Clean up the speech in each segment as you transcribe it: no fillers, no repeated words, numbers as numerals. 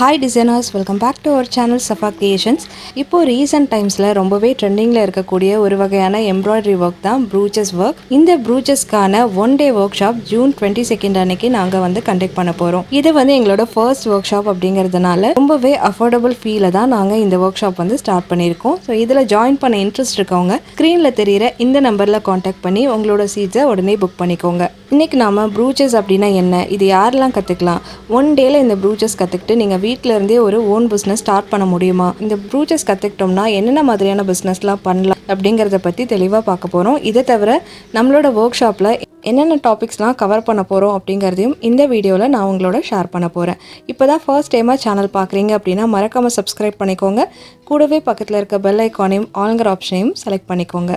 Hi designers, welcome back to our channel Safa creations. இப்போது recent டைம்ஸில் ரொம்பவே ட்ரெண்டிங்கில் இருக்கக்கூடிய ஒரு வகையான எம்ப்ராய்டரி ஒர்க் தான் ப்ரூச்சஸ் ஒர்க். இந்த ப்ரூச்சஸ்க்கான 1 day ஒர்க் ஷாப் ஜூன் 22 அன்னைக்கு நாங்கள் கண்டக்ட் பண்ண போகிறோம். இது எங்களோட ஃபர்ஸ்ட் ஒர்க் ஷாப் அப்படிங்கிறதுனால ரொம்பவே அஃபோர்டபுள் ஃபீல தான் நாங்கள் இந்த ஒர்க் ஷாப் ஸ்டார்ட் பண்ணியிருக்கோம். ஸோ இதில் ஜாயின் பண்ண இன்ட்ரெஸ்ட் இருக்கவங்க ஸ்க்ரீனில் தெரிகிற இந்த நம்பரில் காண்டாக்ட் பண்ணி உங்களோட சீட்ஸை உடனே புக் பண்ணிக்கோங்க. இன்றைக்கி நாம் ப்ரூச்சஸ் அப்படின்னா என்ன, இது யாரெல்லாம் கற்றுக்கலாம், 1 day இந்த ப்ரூச்சஸ் கற்றுக்கிட்டு நீங்கள் வீட்டில் இருந்தே ஒரு ஓன் பிஸ்னஸ் ஸ்டார்ட் பண்ண முடியுமா, இந்த ப்ரூச்சஸ் கற்றுக்கிட்டோம்னா என்னென்ன மாதிரியான பிஸ்னஸ்லாம் பண்ணலாம் அப்படிங்கிறத பற்றி தெளிவாக பார்க்க போகிறோம். இதை தவிர நம்மளோட ஒர்க் ஷாப்பில் என்னென்ன டாபிக்ஸ்லாம் கவர் பண்ண போகிறோம் அப்படிங்கிறதையும் இந்த வீடியோவில் நான் உங்களோட ஷேர் பண்ண போகிறேன். இப்போ தான் ஃபர்ஸ்ட் டைமாக சேனல் பார்க்குறீங்க அப்படின்னா மறக்காமல் சப்ஸ்கிரைப் பண்ணிக்கோங்க. கூடவே பக்கத்தில் இருக்க பெல் ஐக்கானையும் ஆல்ங்கிற ஆப்ஷனையும் செலக்ட் பண்ணிக்கோங்க.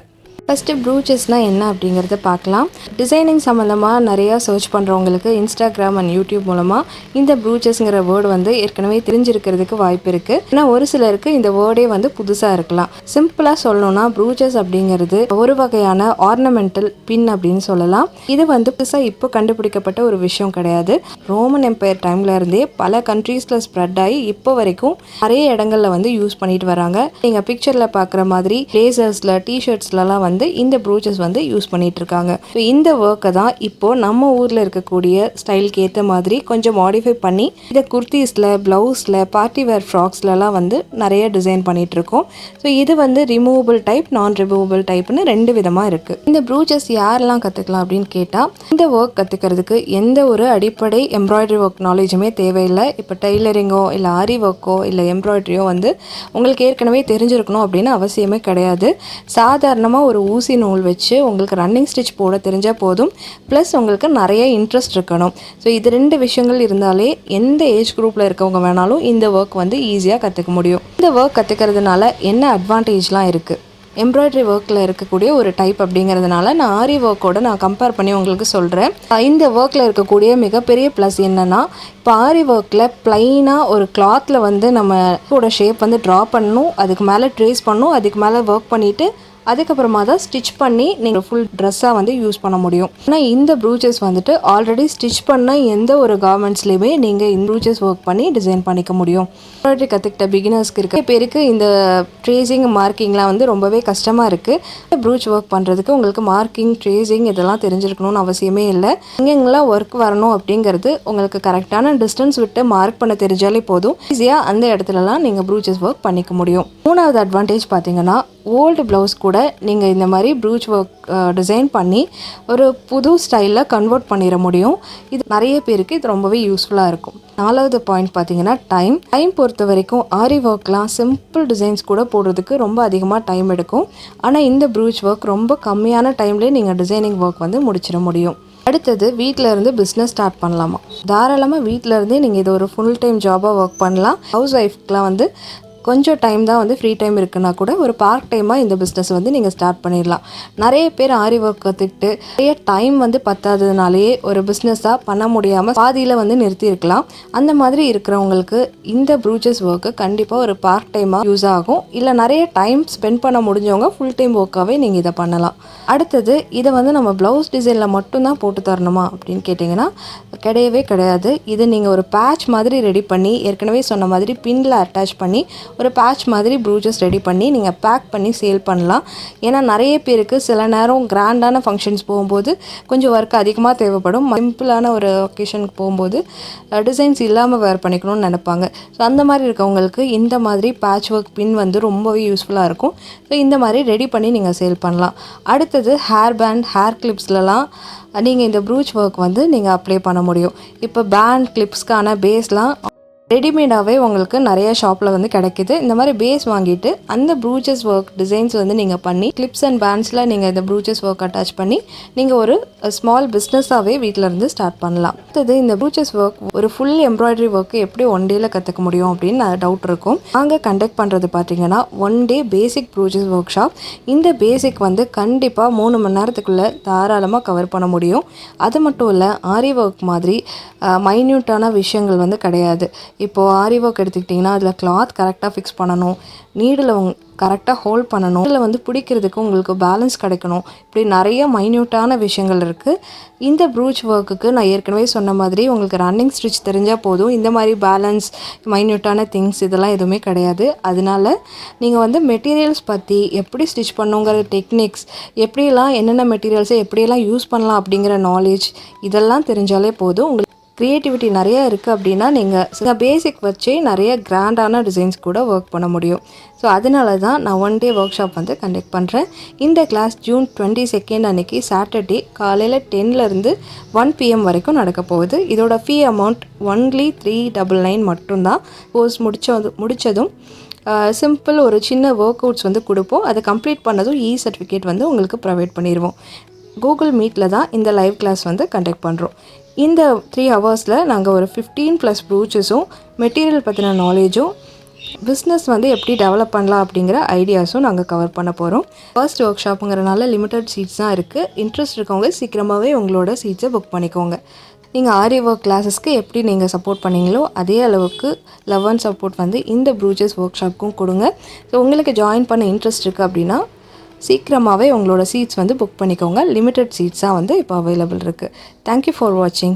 ஃபஸ்ட்டு ப்ரூச்சஸ்னால் என்ன அப்படிங்கிறத பார்க்கலாம். டிசைனிங் சம்மந்தமாக நிறையா சர்ச் பண்ணுறவங்களுக்கு இன்ஸ்டாகிராம் அண்ட் யூடியூப் மூலமாக இந்த ப்ரூச்சஸ்ங்கிற வேர்டு ஏற்கனவே தெரிஞ்சிருக்கிறதுக்கு வாய்ப்பு இருக்குது. ஆனால் ஒரு சிலருக்கு இந்த வேர்டே புதுசாக இருக்கலாம். சிம்பிளாக சொல்லணும்னா ப்ரூச்சஸ் அப்படிங்கிறது ஒரு வகையான ஆர்னமெண்டல் பின் அப்படின்னு சொல்லலாம். இது புதுசாக இப்போ கண்டுபிடிக்கப்பட்ட ஒரு விஷயம் கிடையாது. ரோமன் எம்பையர் டைம்ல இருந்தே பல கண்ட்ரீஸில் ஸ்ப்ரெட் ஆகி இப்போ வரைக்கும் நிறைய இடங்களில் யூஸ் பண்ணிட்டு வராங்க. நீங்கள் பிக்சரில் பார்க்குற மாதிரி பிளேசர்ஸில் டிஷர்ட்ஸ்லலாம் இந்த ப்ரூச்சஸ் யூஸ் பண்ணிட்டு இருக்காங்க. இந்த ஒர்க்கை தான் இப்போ நம்ம ஊரில் இருக்கக்கூடிய ஸ்டைலுக்கு ஏற்ற மாதிரி கொஞ்சம் மாடிஃபை பண்ணி இதை குர்த்திஸில், ப்ளவுஸில், பார்ட்டி வேர் ஃப்ராக்ஸ்லலாம் நிறைய டிசைன் பண்ணிட்டு இருக்கோம். ஸோ இது ரிமூவபிள் டைப், நான் ரிமூவபிள் டைப்னு 2 விதமாக இருக்குது. இந்த ப்ரூச்சஸ் யாரெல்லாம் கற்றுக்கலாம் அப்படின்னு கேட்டால், இந்த ஒர்க் கற்றுக்கிறதுக்கு எந்த ஒரு அடிப்படை எம்ப்ராய்டரி ஒர்க் நாலேஜுமே தேவையில்லை. இப்போ டெய்லரிங்கோ இல்லை ஆரி ஒர்க்கோ இல்லை எம்ப்ராய்டரியோ உங்களுக்கு ஏற்கனவே தெரிஞ்சிருக்கணும் அப்படின்னு அவசியமே கிடையாது. சாதாரணமாக ஒரு ஊசி நூல் வச்சு உங்களுக்கு ரன்னிங் ஸ்டிச் போட தெரிஞ்சால் போதும். ப்ளஸ் உங்களுக்கு நிறைய இன்ட்ரெஸ்ட் இருக்கணும். ஸோ இது 2 விஷயங்கள் இருந்தாலே எந்த ஏஜ் குரூப்பில் இருக்கவங்க வேணாலும் இந்த ஒர்க் ஈஸியாக கற்றுக்க முடியும். இந்த ஒர்க் கற்றுக்கிறதுனால என்ன அட்வான்டேஜ்லாம் இருக்குது, எம்ப்ராய்டரி ஒர்க்கில் இருக்கக்கூடிய ஒரு டைப் அப்படிங்கிறதுனால நான் ஆரி ஒர்க்கோட நான் கம்பேர் பண்ணி உங்களுக்கு சொல்கிறேன். இந்த ஒர்க்கில் இருக்கக்கூடிய மிகப்பெரிய ப்ளஸ் என்னென்னா, இப்போ ஆரி ஒர்க்கில் ப்ளைனாக ஒரு கிளாத்தில் நம்ம ஷேப் ட்ரா பண்ணணும், அதுக்கு மேலே ட்ரேஸ் பண்ணணும், அதுக்கு மேலே ஒர்க் பண்ணிவிட்டு அதுக்கப்புறமா தான் ஸ்டிச் பண்ணி நீங்கள் ஃபுல் ட்ரெஸ்ஸாக யூஸ் பண்ண முடியும். ஆனால் இந்த ப்ரூச்சஸ் ஆல்ரெடி ஸ்டிச் பண்ண எந்த ஒரு கார்மெண்ட்ஸ்லேயுமே நீங்கள் இந்த ப்ரூச்சஸ் ஒர்க் பண்ணி டிசைன் பண்ணிக்க முடியும். எம்ப்ராய்டரி கற்றுக்கிட்ட பிகினர்ஸ்க்கு இருக்க பேருக்கு இந்த ட்ரேசிங், மார்க்கிங்லாம் ரொம்பவே கஷ்டமாக இருக்குது. ப்ரூச் ஒர்க் பண்ணுறதுக்கு உங்களுக்கு மார்க்கிங், ட்ரேசிங் இதெல்லாம் தெரிஞ்சிருக்கணும்னு அவசியமே இல்லை. எங்கெங்கெல்லாம் ஒர்க் வரணும் அப்படிங்கிறது உங்களுக்கு கரெக்டான டிஸ்டன்ஸ் விட்டு மார்க் பண்ண தெரிஞ்சாலே போதும். ஈஸியாக அந்த இடத்துலலாம் நீங்கள் ப்ரூச்சஸ் ஒர்க் பண்ணிக்க முடியும். 3வது அட்வான்டேஜ் பார்த்தீங்கன்னா, ஓல்டு ப்ளவுஸ் கூட நீங்கள் இந்த மாதிரி ப்ரூச் ஒர்க் டிசைன் பண்ணி ஒரு புது ஸ்டைலில் கன்வெர்ட் பண்ணிட முடியும். இது நிறைய பேருக்கு இது ரொம்பவே யூஸ்ஃபுல்லாக இருக்கும். 4வது பாயிண்ட் பார்த்தீங்கன்னா டைம் பொறுத்த வரைக்கும் ஆரி ஒர்க்லாம் சிம்பிள் டிசைன்ஸ் கூட போடுறதுக்கு ரொம்ப அதிகமாக டைம் எடுக்கும். ஆனால் இந்த ப்ரூச் ஒர்க் ரொம்ப கம்மியான டைம்லேயே நீங்கள் டிசைனிங் ஒர்க் முடிச்சிட முடியும். அடுத்தது, வீட்டில் இருந்து பிஸ்னஸ் ஸ்டார்ட் பண்ணலாமா? தாராளமாக வீட்டில் இருந்தே நீங்கள் இது ஒரு ஃபுல் டைம் ஜாபாக ஒர்க் பண்ணலாம். ஹவுஸ் ஒய்ஃப்க்குலாம் கொஞ்சம் டைம் தான் ஃப்ரீ டைம் இருக்குன்னா கூட ஒரு பார்ட் டைமாக இந்த பிஸ்னஸ் நீங்கள் ஸ்டார்ட் பண்ணிடலாம். நிறைய பேர் ஆரி ஒர்க் கற்றுக்கிட்டு நிறைய டைம் பத்தாததுனாலேயே ஒரு பிஸ்னஸாக பண்ண முடியாமல் பாதியில் நிறுத்தி இருக்கலாம். அந்த மாதிரி இருக்கிறவங்களுக்கு இந்த ப்ரூச்சஸ் ஒர்க்கு கண்டிப்பாக ஒரு பார்ட் டைமாக யூஸ் ஆகும். இல்லை நிறைய டைம் ஸ்பெண்ட் பண்ண முடிஞ்சவங்க ஃபுல் டைம் ஒர்க்காகவே நீங்கள் இதை பண்ணலாம். அடுத்தது, இதை நம்ம ப்ளவுஸ் டிசைனில் மட்டும்தான் போட்டு தரணுமா அப்படின்னு கேட்டிங்கன்னா கிடையவே கிடையாது. இது நீங்கள் ஒரு பேட்ச் மாதிரி ரெடி பண்ணி, ஏற்கனவே சொன்ன மாதிரி பின்னில் அட்டாச் பண்ணி ஒரு பேட்ச் மாதிரி ப்ரூச்சஸ் ரெடி பண்ணி நீங்கள் பேக் பண்ணி சேல் பண்ணலாம். ஏன்னா நிறைய பேருக்கு சில நேரம் கிராண்டான ஃபங்க்ஷன்ஸ் போகும்போது கொஞ்சம் ஒர்க் அதிகமாக தேவைப்படும். சிம்பிளான ஒரு ஒகேஷனுக்கு போகும்போது டிசைன்ஸ் இல்லாமல் வேர் பண்ணிக்கணும்னு நினைப்பாங்க. ஸோ அந்த மாதிரி இருக்கவங்களுக்கு இந்த மாதிரி பேட்ச் ஒர்க் பின் ரொம்பவே யூஸ்ஃபுல்லாக இருக்கும். ஸோ இந்த மாதிரி ரெடி பண்ணி நீங்கள் சேல் பண்ணலாம். அடுத்தது, ஹேர் பேண்ட், ஹேர் கிளிப்ஸ்லலாம் நீங்கள் இந்த ப்ரூச் ஒர்க் நீங்கள் அப்ளை பண்ண முடியும். இப்போ பேண்ட் கிளிப்ஸ்க்கான பேஸ்லாம் ரெடிமேடாகவே உங்களுக்கு நிறைய ஷாப்பில் கிடைக்கிது. இந்த மாதிரி பேஸ் வாங்கிட்டு அந்த ப்ரூச்சஸ் ஒர்க் டிசைன்ஸ் நீங்கள் பண்ணி கிளிப்ஸ் அண்ட் பேண்ட்ஸில் நீங்கள் இந்த ப்ரூச்சஸ் ஒர்க் அட்டாச் பண்ணி நீங்கள் ஒரு ஸ்மால் பிஸ்னஸாகவே வீட்டில் இருந்து ஸ்டார்ட் பண்ணலாம். அடுத்தது, இந்த ப்ரூச்சஸ் ஒர்க் ஒரு ஃபுல் எம்ப்ராய்டரி ஒர்க்கு எப்படி 1 dayல கற்றுக்க முடியும் அப்படின்னு டவுட் இருக்கும். நாங்கள் கண்டக்ட் பண்ணுறது பார்த்தீங்கன்னா 1 day பேசிக் ப்ரூச்சஸ் ஒர்க் ஷாப். இந்த பேசிக் கண்டிப்பாக 3 மணி நேரத்துக்குள்ளே தாராளமாக கவர் பண்ண முடியும். அது மட்டும் இல்லை, ஆரி ஒர்க் மாதிரி மைன்யூட்டான விஷயங்கள் கிடையாது. இப்போது ஆரி ஒர்க் எடுத்துக்கிட்டிங்கன்னா அதில் கிளாத் கரெக்டாக ஃபிக்ஸ் பண்ணணும், நீடில் கரெக்டாக ஹோல்ட் பண்ணணும். இதில் வந்து பிடிக்கிறதுக்கு உங்களுக்கு பேலன்ஸ் கிடைக்கணும். இப்படி நிறைய மைன்யூட்டான விஷயங்கள் இருக்குது. இந்த ப்ரூச் ஒர்க்குக்கு நான் ஏற்கனவே சொன்ன மாதிரி உங்களுக்கு ரன்னிங் ஸ்டிச் தெரிஞ்சால் போதும். இந்த மாதிரி பேலன்ஸ் மைன்யூட்டான திங்ஸ் இதெல்லாம் எதுவுமே கிடையாது. அதனால நீங்கள் வந்து மெட்டீரியல்ஸ் பற்றி எப்படி ஸ்டிச் பண்ணுங்கிற டெக்னிக்ஸ், எப்படியெல்லாம் என்னென்ன மெட்டீரியல்ஸை எப்படியெல்லாம் யூஸ் பண்ணலாம் அப்படிங்கிற நாலேஜ் இதெல்லாம் தெரிஞ்சாலே போதும். உங்களுக்கு க்ரியேட்டிவிட்டி நிறையா இருக்குது அப்படின்னா நீங்கள் பேசிக் வச்சே நிறைய கிராண்டான டிசைன்ஸ் கூட ஒர்க் பண்ண முடியும். ஸோ அதனால தான் நான் 1 day ஒர்க் ஷாப் வந்து கண்டக்ட் பண்ணுறேன். இந்த கிளாஸ் ஜூன் 22 அன்றைக்கி சாட்டர்டே காலையில் 10லேருந்து 1 PM வரைக்கும் நடக்க போகுது. இதோட ஃபீ அமௌண்ட் ஒன்லி 399 மட்டும்தான். கோர்ஸ் முடித்ததும் சிம்பிள் ஒரு சின்ன ஒர்க் அவுட்ஸ் வந்து கொடுப்போம். அதை கம்ப்ளீட் பண்ணதும் சர்டிஃபிகேட் வந்து உங்களுக்கு ப்ரொவைட் பண்ணிடுவோம். கூகுள் மீட்டில் தான் இந்த லைவ் கிளாஸ் வந்து கண்டக்ட் பண்ணுறோம். இந்த 3 ஹவர்ஸில் நாங்கள் ஒரு 15+ ப்ரூச்சஸும் மெட்டீரியல் பற்றின நாலேஜும் பிஸ்னஸ் வந்து எப்படி டெவலப் பண்ணலாம் அப்படிங்கிற ஐடியாஸும் நாங்கள் கவர் பண்ண போகிறோம். ஃபர்ஸ்ட் ஒர்க் ஷாப்புங்கிறனால லிமிட்டட் சீட்ஸ் தான் இருக்குது. இன்ட்ரெஸ்ட் இருக்கவங்க சீக்கிரமாகவே உங்களோட சீட்ஸை புக் பண்ணிக்கோங்க. நீங்கள் ஆரி ஒர்க் கிளாஸஸ்க்கு எப்படி நீங்கள் சப்போர்ட் பண்ணீங்களோ அதே அளவுக்கு லவ் அண்ட் சப்போர்ட் வந்து இந்த ப்ரூச்சஸ் ஒர்க் ஷாப்புக்கும் கொடுங்க. ஸோ உங்களுக்கு ஜாயின் பண்ண இன்ட்ரெஸ்ட் இருக்குது அப்படின்னா சீக்கிரமாகவே உங்களோட சீட்ஸ் வந்து புக் பண்ணிக்கோங்க. லிமிட்டட் சீட்ஸாக வந்து இப்போ அவைலபிள் இருக்குது. தேங்க்யூ ஃபார் வாட்சிங்.